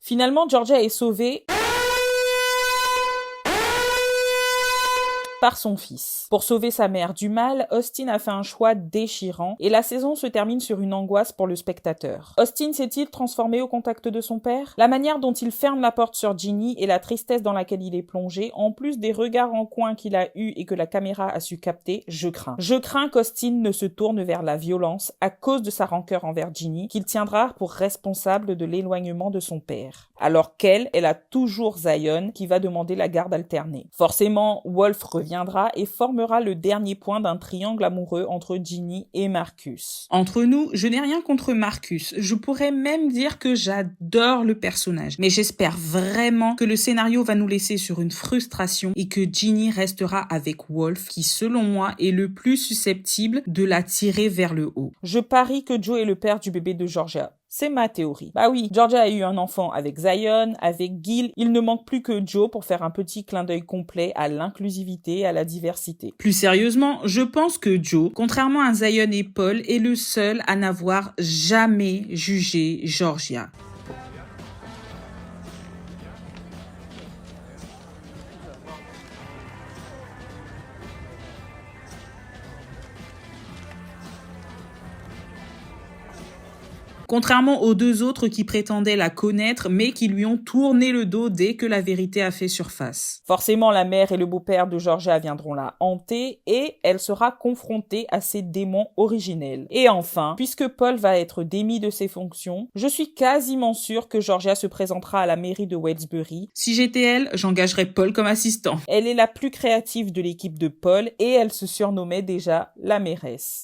Finalement, Georgia est sauvée par son fils. Pour sauver sa mère du mal, Austin a fait un choix déchirant et la saison se termine sur une angoisse pour le spectateur. Austin s'est-il transformé au contact de son père? La manière dont il ferme la porte sur Ginny et la tristesse dans laquelle il est plongé, en plus des regards en coin qu'il a eus et que la caméra a su capter, je crains. Je crains qu'Austin ne se tourne vers la violence à cause de sa rancœur envers Ginny, qu'il tiendra pour responsable de l'éloignement de son père. Alors qu'elle a toujours Zion qui va demander la garde alternée. Forcément, Wolf reviendra et formera le dernier point d'un triangle amoureux entre Ginny et Marcus. Entre nous, je n'ai rien contre Marcus. Je pourrais même dire que j'adore le personnage. Mais j'espère vraiment que le scénario va nous laisser sur une frustration et que Ginny restera avec Wolf, qui selon moi est le plus susceptible de la tirer vers le haut. Je parie que Joe est le père du bébé de Georgia. C'est ma théorie. Bah oui, Georgia a eu un enfant avec Zion, avec Gil. Il ne manque plus que Joe pour faire un petit clin d'œil complet à l'inclusivité et à la diversité. Plus sérieusement, je pense que Joe, contrairement à Zion et Paul, est le seul à n'avoir jamais jugé Georgia. Contrairement aux deux autres qui prétendaient la connaître, mais qui lui ont tourné le dos dès que la vérité a fait surface. Forcément, la mère et le beau-père de Georgia viendront la hanter et elle sera confrontée à ses démons originels. Et enfin, puisque Paul va être démis de ses fonctions, je suis quasiment sûre que Georgia se présentera à la mairie de Westbury. Si j'étais elle, j'engagerais Paul comme assistant. Elle est la plus créative de l'équipe de Paul et elle se surnommait déjà la mairesse.